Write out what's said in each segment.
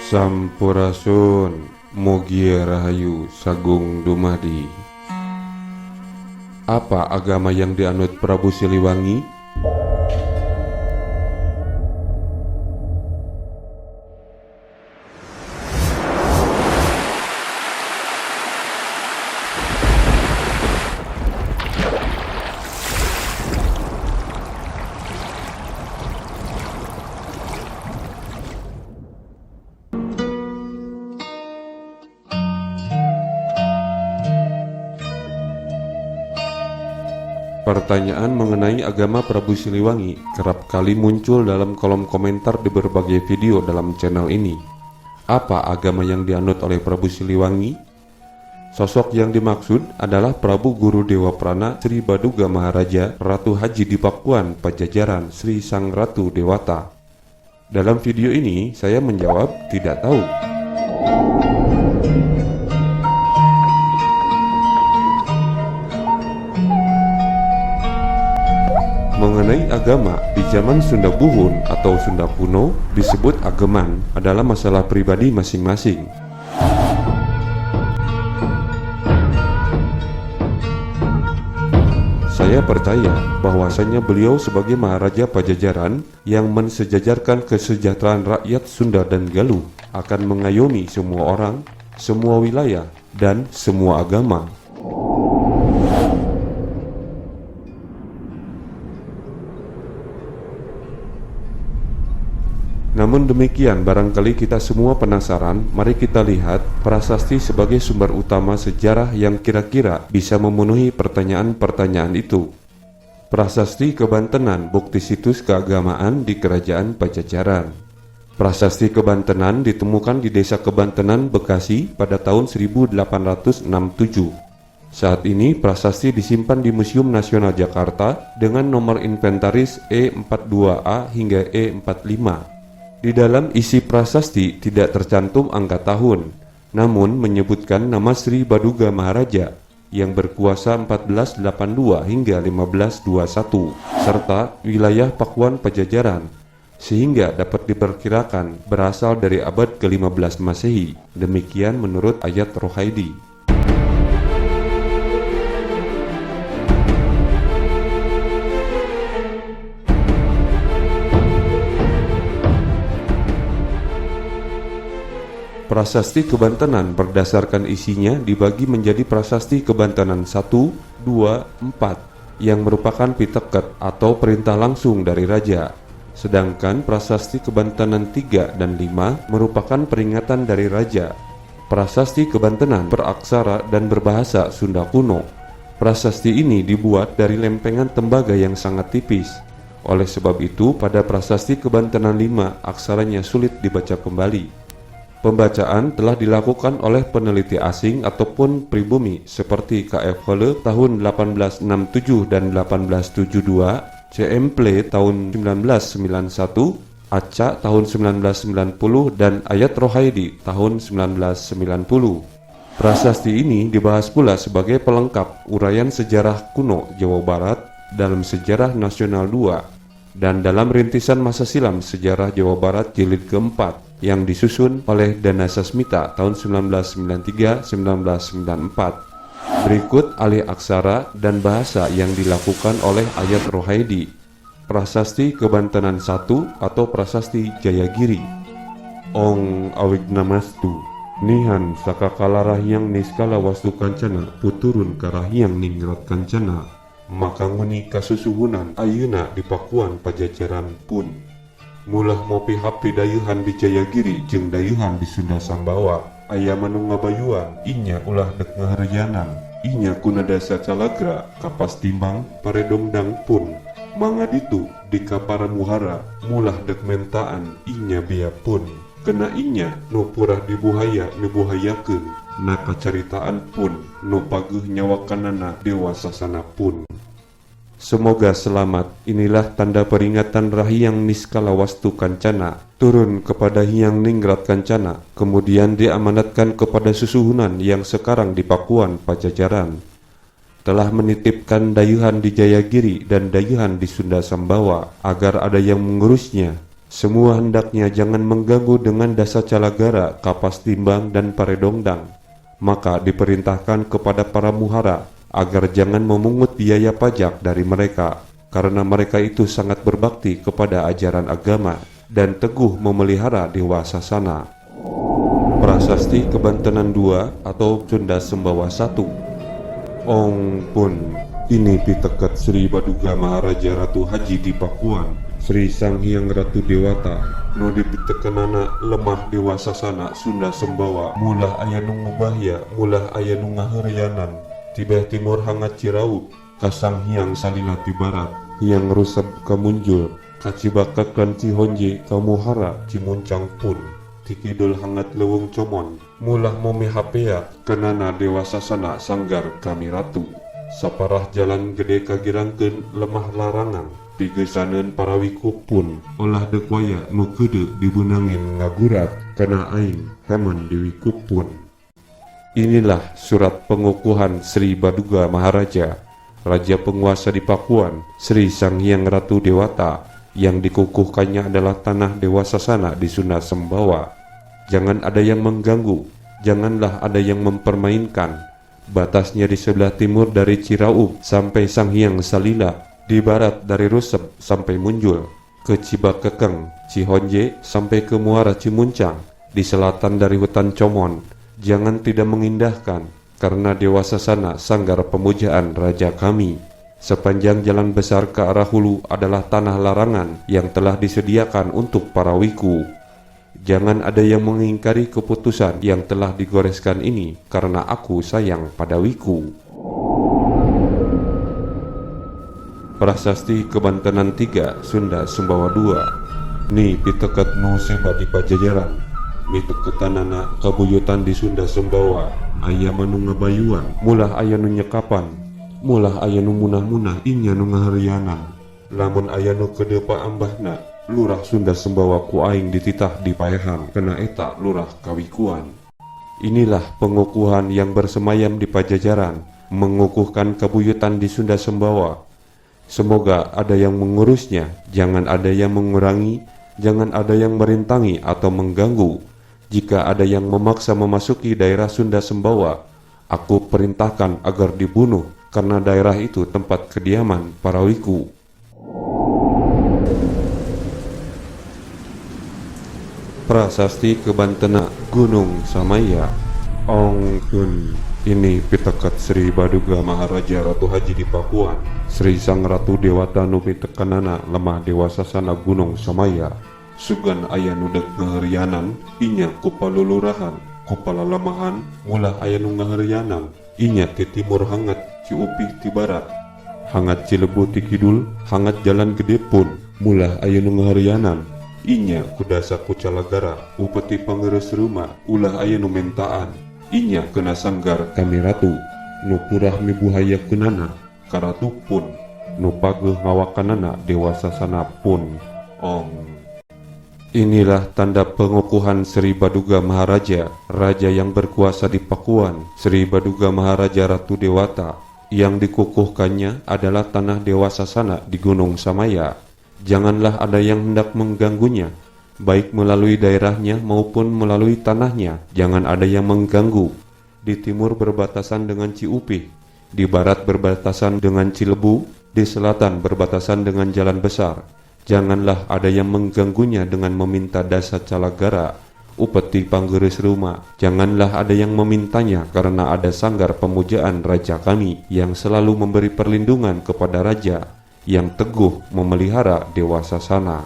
Sampurasun, Mugia Rahayu Sagung Dumadi. Apa agama yang dianut Prabu Siliwangi? Pertanyaan mengenai agama Prabu Siliwangi kerap kali muncul dalam kolom komentar di berbagai video dalam channel ini. Apa agama yang dianut oleh Prabu Siliwangi? Sosok yang dimaksud adalah Prabu Guru Dewa Prana Sri Baduga Maharaja Ratu Haji di Pakuan, Pajajaran Sri Sang Ratu Dewata. Dalam video ini saya menjawab tidak tahu. Mengenai agama, di zaman Sunda Buhun atau Sunda kuno disebut ageman adalah masalah pribadi masing-masing. Saya percaya bahwasanya beliau sebagai Maharaja Pajajaran yang mensejajarkan kesejahteraan rakyat Sunda dan Galuh akan mengayomi semua orang, semua wilayah, dan semua agama. Namun demikian, barangkali kita semua penasaran, mari kita lihat prasasti sebagai sumber utama sejarah yang kira-kira bisa memenuhi pertanyaan-pertanyaan itu. Prasasti Kebantenan, bukti situs keagamaan di Kerajaan Pajajaran. Prasasti Kebantenan ditemukan di Desa Kebantenan, Bekasi pada tahun 1867. Saat ini prasasti disimpan di Museum Nasional Jakarta dengan nomor inventaris E42A hingga E45. Di dalam isi prasasti tidak tercantum angka tahun, namun menyebutkan nama Sri Baduga Maharaja yang berkuasa 1482 hingga 1521, serta wilayah Pakuan Pajajaran, sehingga dapat diperkirakan berasal dari abad ke-15 Masehi. Demikian menurut ayat Rohaidi. Prasasti Kebantenan berdasarkan isinya dibagi menjadi Prasasti Kebantenan 1, 2, 4 yang merupakan piteket atau perintah langsung dari raja. Sedangkan Prasasti Kebantenan 3 dan 5 merupakan peringatan dari raja. Prasasti Kebantenan beraksara dan berbahasa Sunda kuno. Prasasti ini dibuat dari lempengan tembaga yang sangat tipis. Oleh sebab itu, pada Prasasti Kebantenan 5 aksaranya sulit dibaca kembali. Pembacaan telah dilakukan oleh peneliti asing ataupun pribumi seperti K.F. Holle tahun 1867 dan 1872, C.M. Ple tahun 1991, Acca tahun 1990, dan Ayat Rohaidi tahun 1990. Prasasti ini dibahas pula sebagai pelengkap uraian sejarah kuno Jawa Barat dalam Sejarah Nasional II dan dalam rintisan masa silam Sejarah Jawa Barat jilid keempat yang disusun oleh Dana Sasmita tahun 1993-1994. Berikut alih aksara dan bahasa yang dilakukan oleh Ayat Rohaidi. Prasasti Kebantenan 1 atau Prasasti Jayagiri. Ong Awignamastu Nihan Sakakala Rahyang Niskala Wastu Kancana Puturun Karahyang Ningrat Kancana Makanguni Kasusuhunan Ayuna di Pakuan Pajajaran pun Mulah mopi hapi dayuhan di Jayagiri jeung dayuhan di Sunda Sambawa aya manu ngabayuan inya ulah dek ngaharjanan inya kuna dasa calagra kapas timbang paredongdang pun mangga ditu di kapara muhara mulah dek mentaan inya bea pun kena inya nu purah dibuhaya nubuhayakeun na kacaritaan pun nu paguh nyawakanana dewasa sana pun. Semoga selamat. Inilah tanda peringatan Rahyang Niskala Wastu Kancana turun kepada Hyang Ningrat Kancana, kemudian diamanatkan kepada susuhunan yang sekarang di Pakuan Pajajaran. Telah menitipkan dayuhan di Jayagiri dan dayuhan di Sunda Sambawa agar ada yang mengurusnya, Semua hendaknya jangan mengganggu dengan dasa calagara, kapas timbang, dan paredongdang. Maka diperintahkan kepada para muhara agar jangan memungut biaya pajak dari mereka, karena mereka itu sangat berbakti kepada ajaran agama dan teguh memelihara Dewa Sasana. Prasasti Kebantenan 2 atau Sunda Sembawa 1. Ong Pun. Ini pitekat Sri Baduga Maharaja Ratu Haji di Pakuan, Sri Sang Hyang Ratu Dewata, no dipitekenana lemah Dewa Sasana Sunda Sembawa, mulah aya nu ngubahya, mulah aya nu ngaheureyanan, tibeh timur hangat Cirau, kasang Hyang Salila ti barat, Hyang Rusep kamunjul, kacibakakan Cihonje kamuhara Cimuncang Pun, tikidul hangat Lewung Comon, mulah momi hapea kenana Dewa Sasana sanggar kami ratu. Saparah jalan gede kagirangkeun lemah larangan, pigesaneun parawiku pun olah dekwaya nu kede dibunangin ngagurat kana aing hemen diwiku pun. Inilah surat pengukuhan Sri Baduga Maharaja, Raja Penguasa di Pakuan, Sri Sang Hyang Ratu Dewata, yang dikukuhkannya adalah tanah Dewa Sasana di Sunda Sembawa. Jangan ada yang mengganggu, janganlah ada yang mempermainkan. Batasnya di sebelah timur dari Cirau sampai Sang Hyang Salila, di barat dari Rusep sampai Munjul, ke Cibakekeng, Cihonje sampai ke Muara Cimuncang, di selatan dari hutan Comon. Jangan tidak mengindahkan, karena Dewa Sasana sanggar pemujaan Raja kami. Sepanjang jalan besar ke arah hulu adalah tanah larangan yang telah disediakan untuk para wiku. Jangan ada yang mengingkari keputusan yang telah digoreskan ini, karena aku sayang pada wiku. Prasasti Kebantenan 3 Sunda Sembawa 2. Ni pitekat nu seba di Pajajaran, miteketanana kabuyutan di Sunda Sembawa, aya manu ngabayuan, mulah aya nu nyekapan, mulah aya nu munah-munah inya nu ngaharianan. Lamun aya nu kedepa ambahna, Lurah Sunda Sembawa ku aing dititah di paehan, kena eta lurah kawikuan. Inilah pengukuhan yang bersemayam di Pajajaran, mengukuhkan kabuyutan di Sunda Sembawa. Semoga ada yang mengurusnya, jangan ada yang mengurangi, jangan ada yang merintangi atau mengganggu. Jika ada yang memaksa memasuki daerah Sunda Sembawa, aku perintahkan agar dibunuh, karena daerah itu tempat kediaman para wiku. Prasasti Kebantena Gunung Samaya. Ong Kun. Ini pitekat Sri Baduga Maharaja Ratu Haji di Pakuan, Sri Sang Ratu Dewata nu pitekanana lemah Dewa Sasana Gunung Samaya. Sugan aya nu dek ngaherianan, inya kupalulurahan, kupalalamahan, mulah aya nu ngaherianan, inya ti timur hangat, Ciupih ti barat, hangat Cilebu ti kidul, hangat Jalan Gede pun, mulah aya nu ngaherianan, inya kudasa kucalagara, upeti pangeres rumah, ulah aya nu mentaan, inya kena sanggar kami ratu, nu purah mibuhaya kenana, karatu pun, nu pageuh ngawakanana Dewa Sasana pun. Ong. Inilah tanda pengukuhan Sri Baduga Maharaja, Raja yang berkuasa di Pakuan, Sri Baduga Maharaja Ratu Dewata. Yang dikukuhkannya adalah tanah Dewa Sasana di Gunung Samaya. Janganlah ada yang hendak mengganggunya, baik melalui daerahnya maupun melalui tanahnya. Jangan ada yang mengganggu. Di timur berbatasan dengan Ciupih, di barat berbatasan dengan Cilebu, di selatan berbatasan dengan Jalan Besar. Janganlah ada yang mengganggunya dengan meminta dasa calagara, upeti panggeris rumah. Janganlah ada yang memintanya, karena ada sanggar pemujaan Raja kami yang selalu memberi perlindungan kepada Raja yang teguh memelihara Dewa Sasana.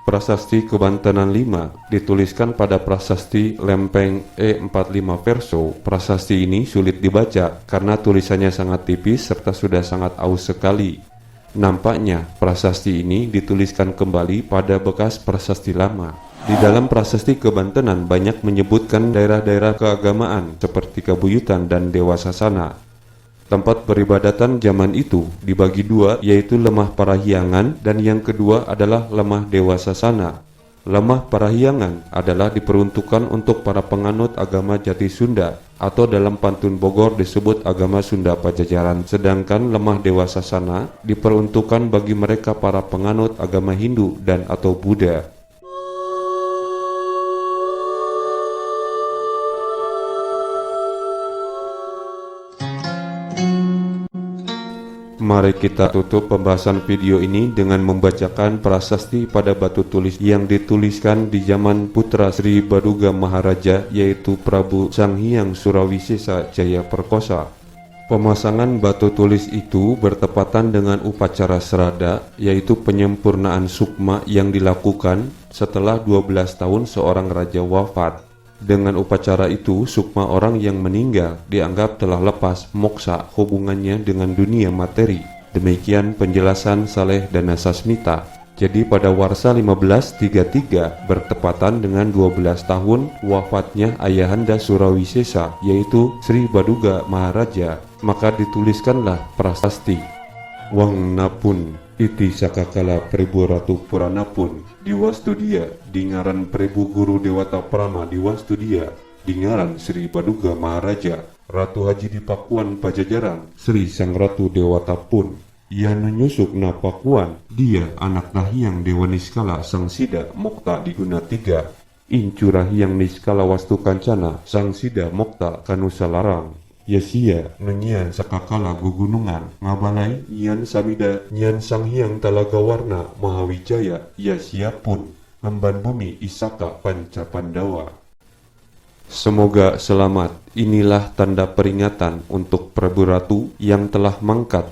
Prasasti Kebantenan 5 dituliskan pada Prasasti Lempeng E45 Verso. Prasasti ini sulit dibaca karena tulisannya sangat tipis serta sudah sangat aus sekali. Nampaknya prasasti ini dituliskan kembali pada bekas prasasti lama. Di dalam Prasasti Kebantenan banyak menyebutkan daerah-daerah keagamaan seperti Kabuyutan dan Dewa Sasana. Tempat peribadatan zaman itu dibagi dua, yaitu Lemah Parahyangan dan yang kedua adalah Lemah Dewa Sasana. Lemah Parahyangan adalah diperuntukkan untuk para penganut agama Jati Sunda atau dalam pantun Bogor disebut agama Sunda Pajajaran, sedangkan Lemah Dewa Sasana diperuntukkan bagi mereka para penganut agama Hindu dan atau Buddha. Mari kita tutup pembahasan video ini dengan membacakan prasasti pada batu tulis yang dituliskan di zaman putra Sri Baduga Maharaja, yaitu Prabu Sanghyang Surawisesa Jaya Perkosa. Pemasangan batu tulis itu bertepatan dengan upacara serada, yaitu penyempurnaan sukma yang dilakukan setelah 12 tahun seorang raja wafat. Dengan upacara itu, sukma orang yang meninggal dianggap telah lepas moksa hubungannya dengan dunia materi. Demikian penjelasan Saleh Danasasmita. Jadi pada Warsa 1533 bertepatan dengan 12 tahun wafatnya Ayahanda Surawisesa, yaitu Sri Baduga Maharaja, maka dituliskanlah prasasti Wang Napun iti sakakala Prebu Ratu Puranapun Diwastudia dingaran Prebu Guru Dewata Prama Diwastudia dingaran Sri Baduga Maharaja Ratu Haji di Pakuan Pajajaran Sri Sang Ratu Dewata Pun ia menyusuk na Pakuan dia anak Rahyang Dewa Niskala Sang Sida Mokta di Guna 3 Incu Rahyang Niskala Wastu Kancana Sang Sida Mokta Kanusa Larang Yasia nunyian sakakala gugunungan ngabalai nyian samida nyian Sanghyang Talaga Warna Mahawijaya Yasia pun ngemban bumi Isaka Panca Pandawa. Semoga selamat. Inilah tanda peringatan untuk Prabu Ratu yang telah mangkat.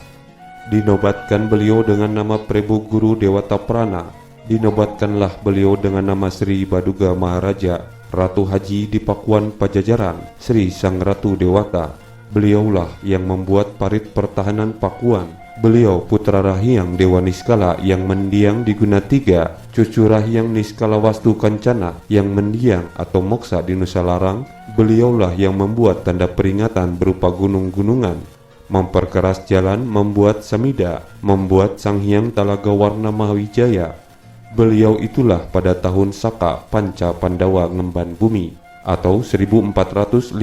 Dinobatkan beliau dengan nama Prabu Guru Dewata Prana. Dinobatkanlah beliau dengan nama Sri Baduga Maharaja Ratu Haji di Pakuan Pajajaran Sri Sang Ratu Dewata. Beliaulah yang membuat parit pertahanan Pakuan. Beliau putra Rahyang Dewa Niskala yang mendiang di Guna 3, cucu Rahyang Niskala Wastu Kancana yang mendiang atau moksa di Nusa Larang. Beliaulah yang membuat tanda peringatan berupa gunung-gunungan, memperkeras jalan, membuat samida, membuat Sanghyang Talaga Warna Mahawijaya. Beliau itulah pada tahun Saka Panca Pandawa ngemban bumi atau 1455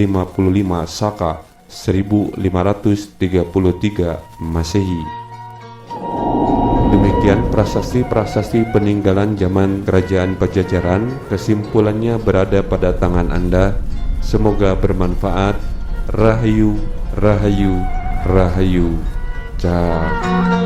Saka 1533 Masehi. Demikian prasasti-prasasti peninggalan zaman Kerajaan Pajajaran. Kesimpulannya berada pada tangan Anda. Semoga bermanfaat. Rahayu, Rahayu, Rahayu. Cak.